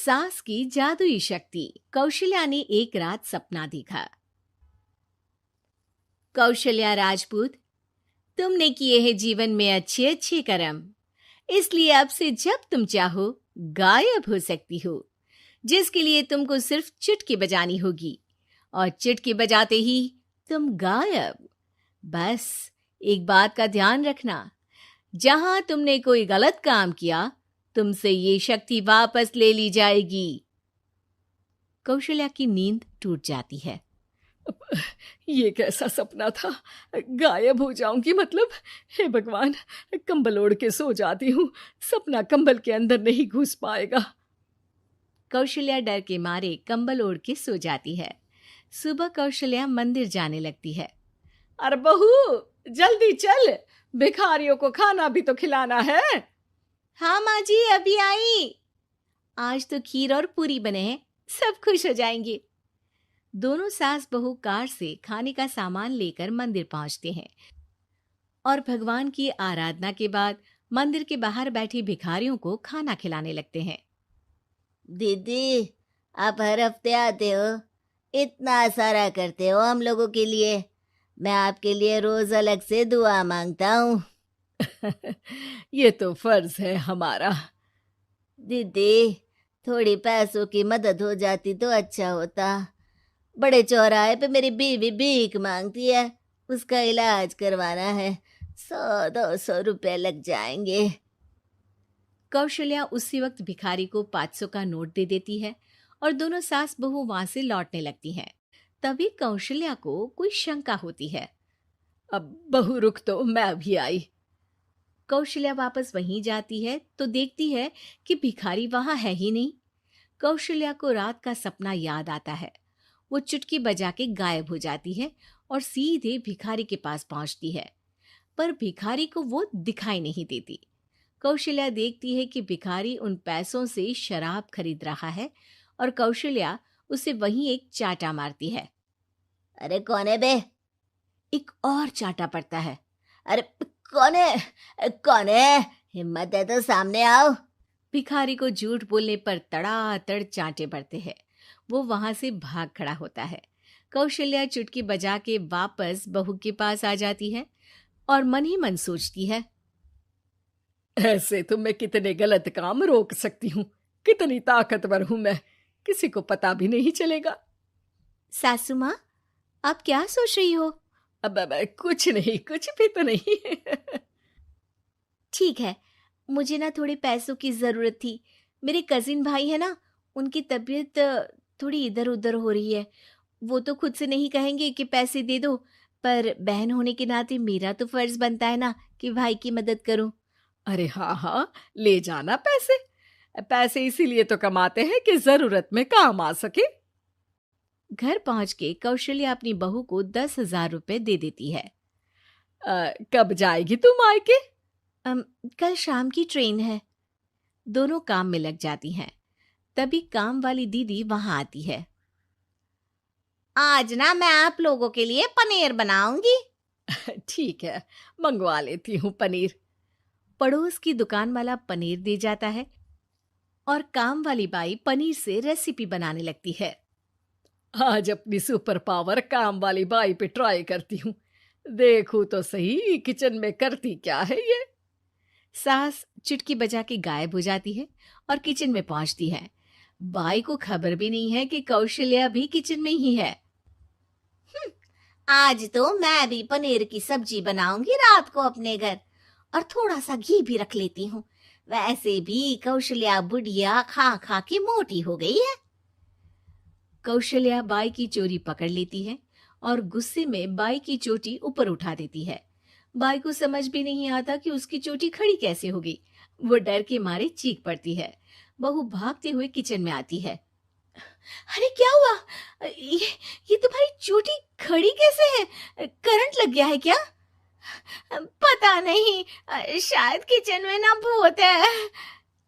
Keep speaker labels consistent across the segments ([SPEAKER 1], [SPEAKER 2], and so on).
[SPEAKER 1] सास की जादुई शक्ति। कौशल्या ने एक रात सपना देखा। कौशल्या राजपूत, तुमने किए हैं जीवन में अच्छे अच्छे कर्म, इसलिए अब से जब तुम चाहो गायब हो सकती हो, जिसके लिए तुमको सिर्फ चुटकी बजानी होगी और चुटकी बजाते ही तुम गायब। बस एक बात का ध्यान रखना, जहां तुमने कोई गलत काम किया तुमसे ये शक्ति वापस ले ली जाएगी। कौशल्या की नींद टूट जाती है।
[SPEAKER 2] ये कैसा सपना था? गायब हो जाऊंगी मतलब? हे भगवान, कंबल ओढ़ के सो जाती हूँ, सपना कंबल के अंदर नहीं घुस पाएगा।
[SPEAKER 1] कौशल्या डर के मारे कंबल ओढ़ के सो जाती है। सुबह कौशल्या मंदिर जाने लगती है।
[SPEAKER 2] अरे बहू, जल्दी चल, भिखारियों को खाना भी तो खिलाना है।
[SPEAKER 1] हाँ माँ जी, अभी आई। आज तो खीर और पूरी बने हैं, सब खुश हो जाएंगे। दोनों सास बहू कार से खाने का सामान लेकर मंदिर पहुंचते हैं और भगवान की आराधना के बाद मंदिर के बाहर बैठे भिखारियों को खाना खिलाने लगते हैं।
[SPEAKER 3] दीदी, आप हर हफ्ते आते हो, इतना सारा करते हो हम लोगों के लिए। मैं आपके लिए रोज अलग से दुआ मांगता हूँ।
[SPEAKER 2] ये तो फर्ज है हमारा।
[SPEAKER 3] दीदी, थोड़ी पैसों की मदद हो जाती तो अच्छा होता। बड़े चौराहे पे मेरी बीवी भीख मांगती है, उसका इलाज करवाना है, 100-200 रुपए लग जाएंगे।
[SPEAKER 1] कौशल्या उसी वक्त भिखारी को 500 का नोट दे देती है और दोनों सास बहू वहां से लौटने लगती हैं। तभी कौशल्या को कोई शंका होती है।
[SPEAKER 2] अब बहू रुक, तो मैं अभी आई।
[SPEAKER 1] कौशल्या वापस वहीं जाती है तो देखती है कि भिखारी वहां है ही नहीं। कौशल्या को रात का सपना याद आता है। वो चुटकी बजा के गायब हो जाती है और सीधे भिखारी के पास पहुंचती है, पर भिखारी को वो दिखाई नहीं देती। कौशल्या देखती है कि भिखारी उन पैसों से शराब खरीद रहा है और कौशल्या उसे वहीं एक चाटा मारती है।
[SPEAKER 3] अरे कौन है बे?
[SPEAKER 1] एक और चाटा पड़ता है।
[SPEAKER 3] अरे कौन है? कौन है? हिम्मत है तो सामने आओ।
[SPEAKER 1] भिखारी को झूठ बोलने पर तड़ातड़ चांटे पड़ते हैं। वो वहां से भाग खड़ा होता है। कौशल्या चुटकी बजा के वापस बहू के पास आ जाती है और मन ही मन सोचती है,
[SPEAKER 2] ऐसे तो मैं कितने गलत काम रोक सकती हूँ, कितनी ताकतवर हूँ मैं, किसी को पता भी नहीं चलेगा।
[SPEAKER 1] सासू माँ, आप क्या सोच रही हो?
[SPEAKER 2] अब कुछ नहीं, कुछ भी तो नहीं।
[SPEAKER 1] ठीक है, मुझे ना थोड़े पैसों की जरूरत थी। मेरे कजिन भाई है ना, उनकी तबीयत थोड़ी इधर उधर हो रही है। वो तो खुद से नहीं कहेंगे कि पैसे दे दो, पर बहन होने के नाते मेरा तो फर्ज बनता है ना कि भाई की मदद करूं।
[SPEAKER 2] अरे हाँ हाँ, ले जाना पैसे। पैसे इसीलिए तो कमाते हैं कि जरूरत में काम आ सके।
[SPEAKER 1] घर पहुंच के कौशल्या अपनी बहू को 10,000 रुपए दे देती है।
[SPEAKER 2] कब जाएगी तुम मायके?
[SPEAKER 1] कल शाम की ट्रेन है। दोनों काम में लग जाती हैं। तभी काम वाली दीदी वहां आती है।
[SPEAKER 3] आज ना मैं आप लोगों के लिए पनीर बनाऊंगी।
[SPEAKER 2] ठीक है, मंगवा लेती हूँ पनीर।
[SPEAKER 1] पड़ोस की दुकान वाला पनीर दे जाता है और काम वाली बाई पनीर से रेसिपी बनाने लगती है।
[SPEAKER 2] आज अपनी सुपर पावर काम वाली बाई पे ट्राई करती हूँ, देखूं तो सही किचन में करती क्या है ये।
[SPEAKER 1] सास चुटकी बजा के गायब हो जाती है और किचन में पहुंचती है। बाई को खबर भी नहीं है कि कौशल्या भी किचन में ही है।
[SPEAKER 3] आज तो मैं भी पनीर की सब्जी बनाऊंगी रात को अपने घर, और थोड़ा सा घी भी रख लेती हूँ। वैसे भी कौशल्या बुढ़िया खा खा के मोटी हो गई है।
[SPEAKER 1] कौशल्या बाई की चोरी पकड़ लेती है और गुस्से में बाई की चोटी ऊपर उठा देती है। बाई को समझ भी नहीं आता कि उसकी चोटी खड़ी कैसे होगी। वो डर के मारे चीख पड़ती है। बहू भागते हुए किचन में आती है। अरे क्या हुआ? ये तुम्हारी चोटी खड़ी कैसे है? करंट लग गया है क्या?
[SPEAKER 3] पता नहीं, शायद किचन में ना भूत है।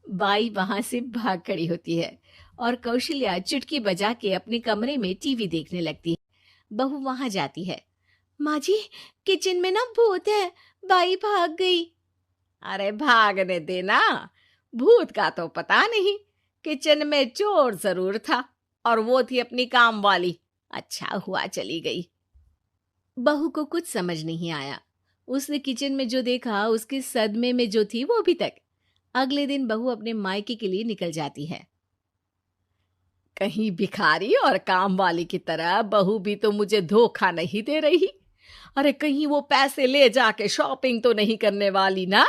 [SPEAKER 1] बाई वहां से भाग खड़ी होती है और कौशल्या चुटकी बजा के अपने कमरे में टीवी देखने लगती है। बहू वहां जाती है। माँ जी, किचन में ना भूत है, बाई भाग गई।
[SPEAKER 2] अरे भागने देना, भूत का तो पता नहीं,
[SPEAKER 1] किचन में चोर जरूर था और वो थी अपनी काम वाली। अच्छा हुआ चली गई। बहू को कुछ समझ नहीं आया। उसने किचन में जो देखा उसके सदमे में जो थी वो अभी तक। अगले दिन बहू अपने मायके के लिए निकल जाती है। कहीं भिखारी और काम वाली की तरह बहू भी तो मुझे धोखा नहीं दे रही। अरे कहीं वो पैसे ले जाके शॉपिंग तो नहीं करने वाली ना।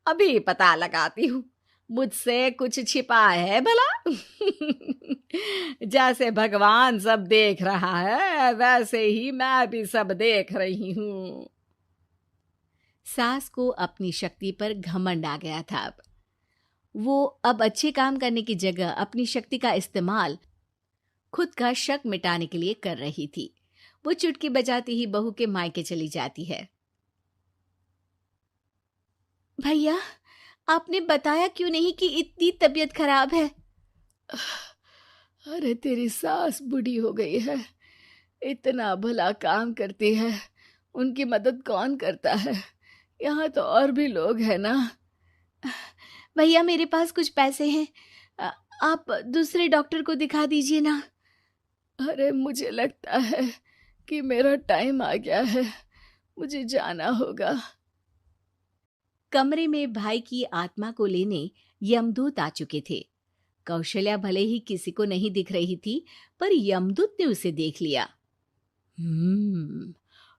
[SPEAKER 1] अभी पता लगाती हूँ मुझसे कुछ छिपा है भला। जैसे भगवान सब देख रहा है वैसे ही मैं भी सब देख रही हूँ। सास को अपनी शक्ति पर घमंड आ गया था। वो अब अच्छे काम करने की जगह अपनी शक्ति का इस्तेमाल खुद का शक मिटाने के लिए कर रही थी। वो चुटकी बजाती ही बहू के मायके चली जाती है। भैया, आपने बताया क्यों नहीं कि इतनी तबीयत खराब है?
[SPEAKER 2] अरे तेरी सास बूढ़ी हो गई है, इतना भला काम करती है, उनकी मदद कौन करता है? यहाँ तो और भी लोग हैं ना।
[SPEAKER 1] भैया, मेरे पास कुछ पैसे हैं, आप दूसरे डॉक्टर को दिखा दीजिए ना।
[SPEAKER 2] अरे मुझे लगता है कि मेरा टाइम आ गया है, मुझे जाना होगा।
[SPEAKER 1] कमरे में भाई की आत्मा को लेने यमदूत आ चुके थे। कौशल्या भले ही किसी को नहीं दिख रही थी, पर यमदूत ने उसे देख लिया।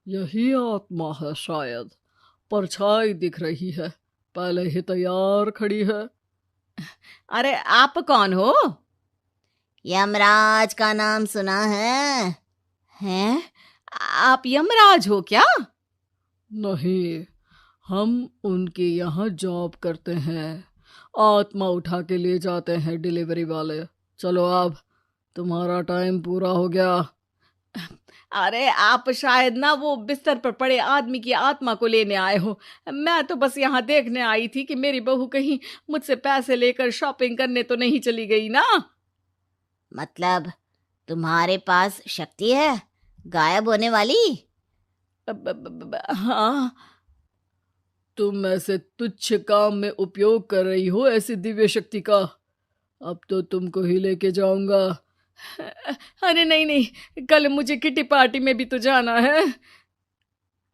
[SPEAKER 2] यही आत्मा है शायद, परछाई दिख रही है, पहले ही तैयार खड़ी है।
[SPEAKER 1] अरे आप कौन हो?
[SPEAKER 3] यमराज का नाम सुना है?
[SPEAKER 1] हैं? आप यमराज हो क्या?
[SPEAKER 2] नहीं, हम उनके यहाँ जॉब करते हैं, आत्मा उठा के ले जाते हैं डिलीवरी वाले। चलो अब तुम्हारा टाइम पूरा हो गया।
[SPEAKER 1] अरे आप शायद ना वो बिस्तर पर पड़े आदमी की आत्मा को लेने आए हो। मैं तो बस यहाँ देखने आई थी कि मेरी बहू कहीं मुझसे पैसे लेकर शॉपिंग करने तो नहीं चली गई ना।
[SPEAKER 3] मतलब तुम्हारे पास शक्ति है गायब होने वाली?
[SPEAKER 1] हाँ।
[SPEAKER 2] तुम ऐसे तुच्छ काम में उपयोग कर रही हो ऐसी दिव्य शक्ति का। अब तो तुमको ही लेके जाऊंगा।
[SPEAKER 1] अरे नहीं, कल मुझे किटी पार्टी में भी तो जाना है।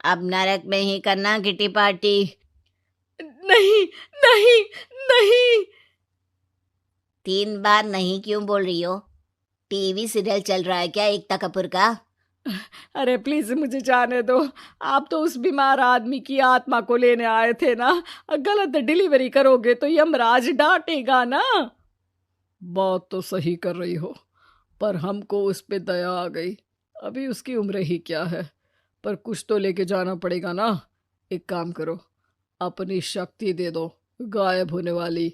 [SPEAKER 3] अब नरक में ही करना किटी पार्टी।
[SPEAKER 1] नहीं नहीं नहीं।
[SPEAKER 3] 3 बार नहीं क्यों बोल रही हो? टीवी सीरियल चल रहा है क्या एकता कपूर का?
[SPEAKER 1] अरे प्लीज मुझे जाने दो। आप तो उस बीमार आदमी की आत्मा को लेने आए थे ना। गलत डिलीवरी करोगे तो यमराज डांटेगा ना।
[SPEAKER 2] बात तो सही कर रही हो, पर हमको उस पे दया आ गई। अभी उसकी उम्र ही क्या है, पर कुछ तो लेके जाना पड़ेगा ना। एक काम करो, अपनी शक्ति दे दो, गायब होने वाली।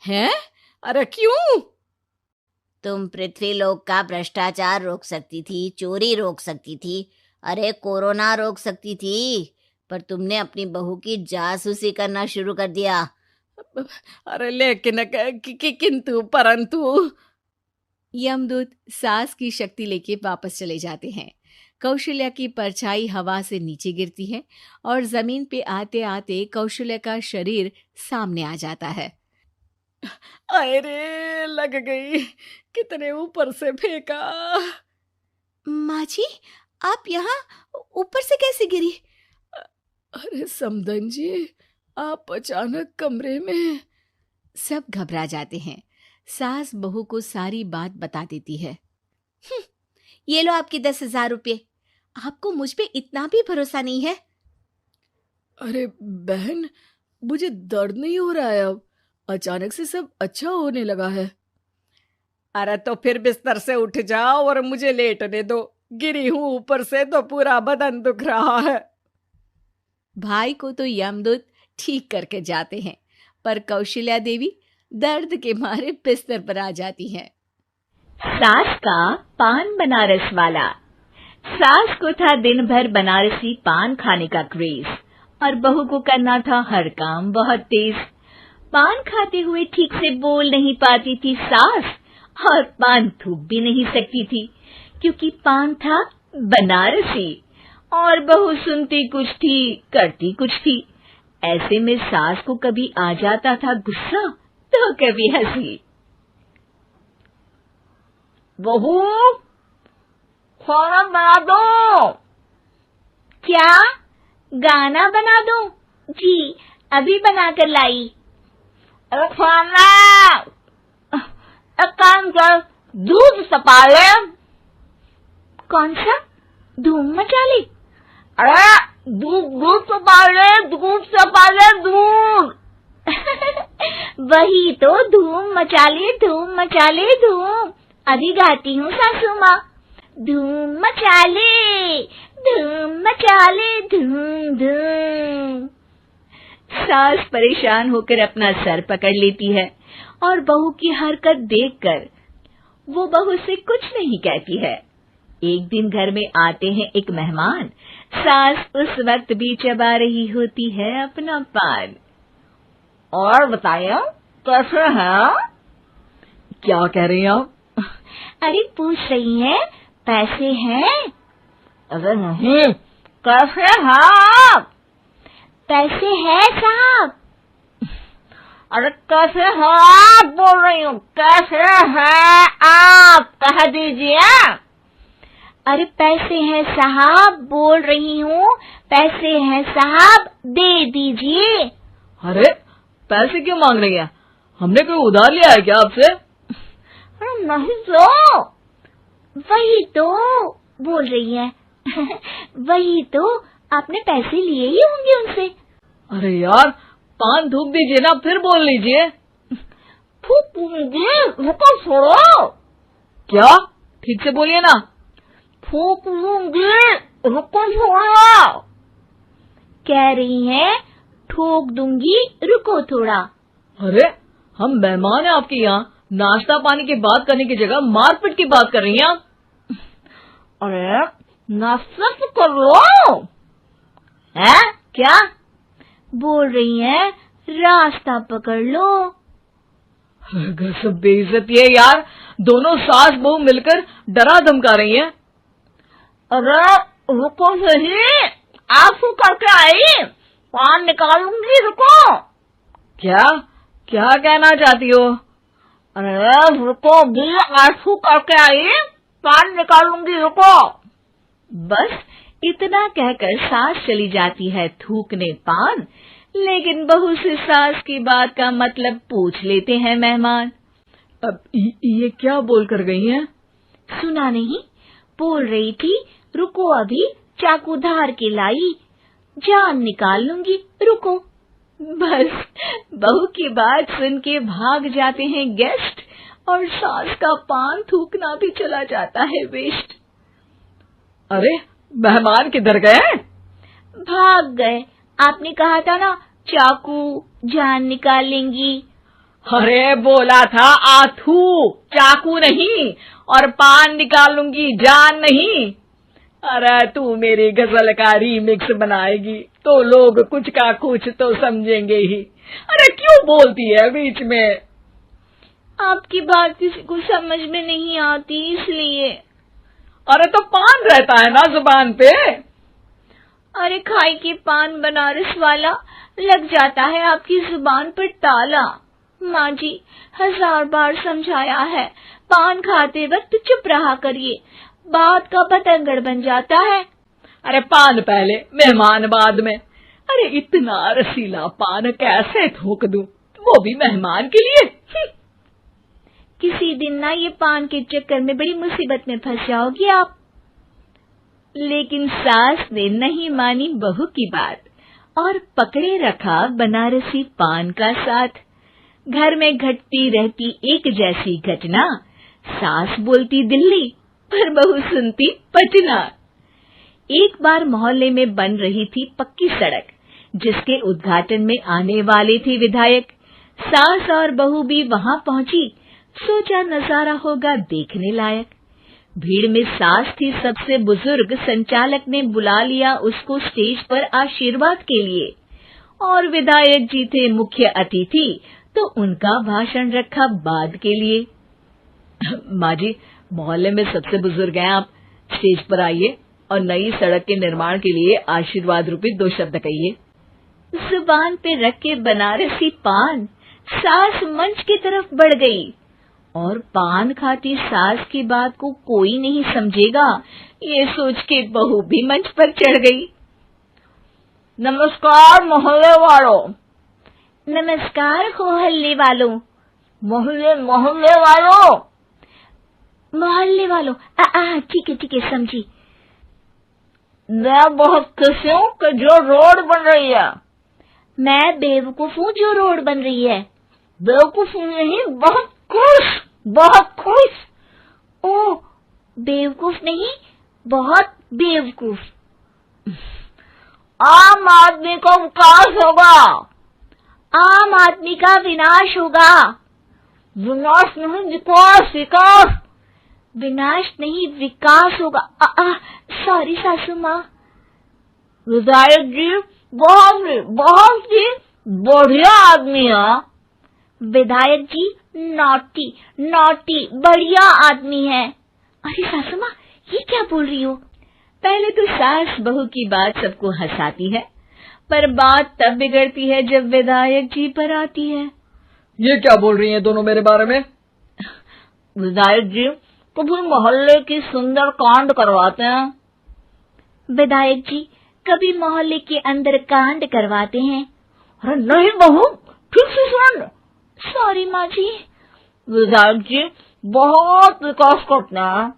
[SPEAKER 1] हैं? अरे क्यों?
[SPEAKER 3] तुम पृथ्वी लोक का भ्रष्टाचार रोक सकती थी, चोरी रोक सकती थी, अरे कोरोना रोक सकती थी, पर तुमने अपनी बहू की जासूसी करना शुरू कर दिया।
[SPEAKER 1] अरे लेकिन किंतु परंतु। यमदूत सास की शक्ति लेके वापस चले जाते हैं। कौशल्या की परछाई हवा से नीचे गिरती है और जमीन पे आते आते कौशल्या का शरीर सामने आ जाता है।
[SPEAKER 2] अरे लग गई, कितने ऊपर से फेंका।
[SPEAKER 1] माँ जी, आप यहाँ ऊपर से कैसे गिरी?
[SPEAKER 2] अरे समधन जी, आप अचानक कमरे में।
[SPEAKER 1] सब घबरा जाते हैं। सास बहू को सारी बात बता देती है। ये लो आपके 10,000 रुपये। आपको मुझ पे इतना भी भरोसा नहीं है?
[SPEAKER 2] अरे बहन, मुझे दर्द नहीं हो रहा है, अब अचानक से सब अच्छा होने लगा है।
[SPEAKER 1] अरे तो फिर बिस्तर से उठ जाओ और मुझे लेटने दो। गिरी हूं ऊपर से तो पूरा बदन दुख रहा है। भाई को तो यमदूत ठीक करके जाते हैं, पर कौशल्या देवी दर्द के मारे बिस्तर पर आ जाती हैं।
[SPEAKER 4] सास का पान बनारस वाला। सास को था दिन भर बनारसी पान खाने का क्रेज और बहू को करना था हर काम बहुत तेज। पान खाते हुए ठीक से बोल नहीं पाती थी सास और पान थूक भी नहीं सकती थी, क्योंकि पान था बनारसी और बहू सुनती कुछ थी करती कुछ थी। ऐसे में सास को कभी आ जाता था गुस्सा तो कभी हंसी। बहू, खाना बना दो। क्या? गाना बना दो? जी, अभी बनाकर लाई। अरे खाना, एक काम कर, दूध सपा ले। कौन सा? धूम मचा ली? अरे दूध सपा ले, दूध सपा ले, दूध। वही तो, धूम मचा ले, धूम मचा ले, धूम। अभी गाती हूँ सासू माँ। धूम मचा ले, धूम मचा ले, धूम धूम। सास परेशान होकर अपना सर पकड़ लेती है और बहू की हरकत देखकर वो बहू से कुछ नहीं कहती है। एक दिन घर में आते हैं एक मेहमान। सास उस वक्त भी चबा रही होती है अपना पान। और बताइए, कैसे हैं? क्या कह रही हैं आप? अरे पूछ रही हैं, पैसे हैं? अरे नहीं, कैसे हैं आप? पैसे हैं साहब। अरे कैसे हैं आप बोल रही हूँ, कैसे हैं आप कह दीजिए। अरे पैसे हैं साहब बोल रही हूँ, पैसे हैं साहब दे दीजिए।
[SPEAKER 2] अरे पैसे क्यों मांग रही हैं? हमने कोई उधार लिया है क्या आपसे?
[SPEAKER 4] अरे नहीं तो, वही तो बोल रही है। वही तो, आपने पैसे लिए ही होंगे उनसे।
[SPEAKER 2] अरे यार, पान थूक दीजिए ना, फिर बोल लीजिए।
[SPEAKER 4] फूकूंगी, रुको छोड़ो।
[SPEAKER 2] क्या? ठीक से बोलिए ना।
[SPEAKER 4] फूक लूंगी, रुको छोड़ो। कह रही हैं, ठोक दूंगी, रुको थोड़ा।
[SPEAKER 2] अरे हम मेहमान हैं आपके यहाँ, नाश्ता पानी की बात करने की जगह मारपीट की बात कर रही हैं आप।
[SPEAKER 4] अरे नाश्ता तो कर लो। है क्या बोल रही हैं? रास्ता पकड़ लो।
[SPEAKER 2] सब बेइज्जती है यार, दोनों सास बहू मिलकर डरा धमका रही हैं।
[SPEAKER 4] अरे रुको सही, आंसू करके आई, पान निकालूंगी, रुको।
[SPEAKER 2] क्या क्या कहना चाहती हो?
[SPEAKER 4] अरे रुको भी, आंसू करके आई, पान निकालूंगी, रुको। बस इतना कहकर सास चली जाती है थूकने पान, लेकिन बहू से सास की बात का मतलब पूछ लेते हैं मेहमान।
[SPEAKER 2] अब ये क्या बोल कर गई हैं?
[SPEAKER 4] सुना नहीं? बोल रही थी, रुको अभी चाकू धार के लाई, जान निकाल लूंगी, रुको। बस बहू की बात सुन के भाग जाते हैं गेस्ट और सास का पान थूकना भी चला जाता है वेस्ट।
[SPEAKER 2] अरे मेहमान किधर गए?
[SPEAKER 4] भाग गए। आपने कहा था ना, चाकू जान निकाल लेंगी।
[SPEAKER 2] अरे बोला था आथू, चाकू नहीं, और पान निकाल लूंगी, जान नहीं। अरे तू मेरी गजल का रीमिक्स बनाएगी तो लोग कुछ का कुछ तो समझेंगे ही। अरे क्यों बोलती है बीच में?
[SPEAKER 4] आपकी बात किसी को समझ में नहीं आती इसलिए।
[SPEAKER 2] अरे तो पान रहता है ना जुबान पे।
[SPEAKER 4] अरे खाई के पान बनारस वाला, लग जाता है आपकी जुबान पर ताला। माँ जी 1000 बार समझाया है, पान खाते वक्त चुप रहा करिए, बात का बतंगड़ बन जाता है।
[SPEAKER 2] अरे पान पहले, मेहमान बाद में। अरे इतना रसीला पान कैसे थूक दूं, वो भी मेहमान के लिए।
[SPEAKER 4] किसी दिन ना ये पान के चक्कर में बड़ी मुसीबत में फंस जाओगी आप। लेकिन सास ने नहीं मानी बहू की बात और पकड़े रखा बनारसी पान का साथ। घर में घटती रहती एक जैसी घटना, सास बोलती दिल्ली पर बहू सुनती पटना। एक बार मोहल्ले में बन रही थी पक्की सड़क, जिसके उद्घाटन में आने वाले थे विधायक। सास और बहू भी वहां पहुंची, सोचा नजारा होगा देखने लायक। भीड़ में सास थी सबसे बुजुर्ग, संचालक ने बुला लिया उसको स्टेज पर आशीर्वाद के लिए, और विधायक जी थे मुख्य अतिथि, तो उनका भाषण रखा बाद के लिए।
[SPEAKER 2] माँ जी, मोहल्ले में सबसे बुजुर्ग हैं आप, स्टेज पर आइए और नई सड़क के निर्माण के लिए आशीर्वाद रूपी 2 शब्द कहिए।
[SPEAKER 4] जुबान पे रख के बनारसी पान, सास मंच की तरफ बढ़ गई और पान खाती सास की बात को कोई नहीं समझेगा, ये सोच के बहू भी मंच पर चढ़ गई।
[SPEAKER 5] नमस्कार मोहल्ले वालों।
[SPEAKER 4] नमस्कार मोहल्ले वालों।
[SPEAKER 5] मोहल्ले वालों।
[SPEAKER 4] मोहल्ले वालों, ठीक है समझी।
[SPEAKER 5] मैं बहुत खुश हूँ कि जो रोड बन रही है।
[SPEAKER 4] मैं बेवकूफ हूँ जो रोड बन रही है।
[SPEAKER 5] बेवकूफ नहीं, बहुत खुश।
[SPEAKER 4] ओह, बेवकूफ नहीं, बहुत बेवकूफ।
[SPEAKER 5] आम आदमी का विकास होगा।
[SPEAKER 4] आम आदमी का विनाश होगा।
[SPEAKER 5] विनाश नहीं, विकास।
[SPEAKER 4] विनाश नहीं, विकास होगा। सॉरी सासू माँ।
[SPEAKER 5] विधायक जी बहुत ही बढ़िया आदमी है।
[SPEAKER 4] विधायक जी नॉटी बढ़िया आदमी है। अरे सासू माँ, ये क्या बोल रही हो? पहले तो सास बहू की बात सबको हंसाती है, पर बात तब बिगड़ती है जब विधायक जी पर आती है।
[SPEAKER 2] ये क्या बोल रही हैं दोनों मेरे बारे में?
[SPEAKER 5] विधायक जी कभी मोहल्ले की सुंदर कांड करवाते हैं।
[SPEAKER 4] विधायक जी कभी मोहल्ले के अंदर कांड करवाते हैं।
[SPEAKER 5] अरे नहीं बहू, ठीक से सुन।
[SPEAKER 4] सॉरी माँ जी।
[SPEAKER 5] विधायक जी बहुत विकास करते हैं।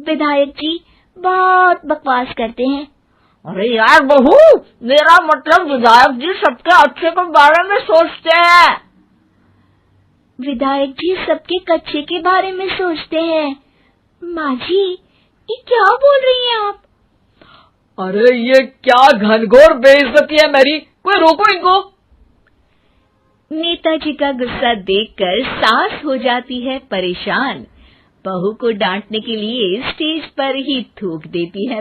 [SPEAKER 4] विधायक जी बहुत बकवास करते हैं।
[SPEAKER 5] अरे यार बहू, मेरा मतलब विधायक जी सबके अच्छे के बारे में सोचते हैं।
[SPEAKER 4] विधायक जी सबके कच्चे के बारे में सोचते हैं। माँ जी, ये क्या बोल रही हैं आप?
[SPEAKER 2] अरे ये क्या घनघोर बेइज्जती है मेरी, कोई रोको इनको।
[SPEAKER 4] नेताजी का गुस्सा देखकर सास हो जाती है परेशान। बहू को डांटने के लिए स्टेज पर ही थूक देती है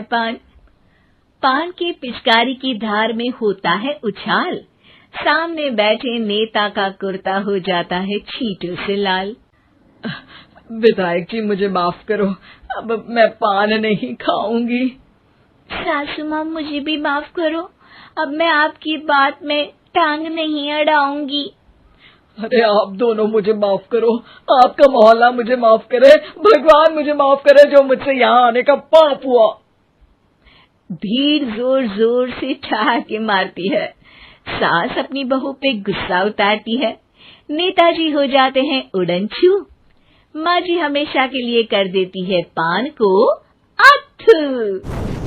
[SPEAKER 4] पान के पिचकारी की धार में होता है उछाल। सामने बैठे नेता का कुर्ता हो जाता है छींटों से लाल।
[SPEAKER 2] विधायक जी मुझे माफ करो, अब मैं पान नहीं खाऊंगी।
[SPEAKER 4] सासू माँ मुझे भी माफ करो, अब मैं आपकी बात में टांग नहीं अड़ाऊंगी।
[SPEAKER 2] अरे आप दोनों मुझे माफ करो, आपका मोहल्ला मुझे माफ करे, भगवान मुझे माफ करे जो मुझसे यहाँ आने का पाप हुआ।
[SPEAKER 4] भीड़ जोर जोर से ठहाके मारती है। सास अपनी बहू पे गुस्सा उतारती है। नेताजी हो जाते हैं उड़नछू। माँ जी हमेशा के लिए कर देती है पान को अत्थू।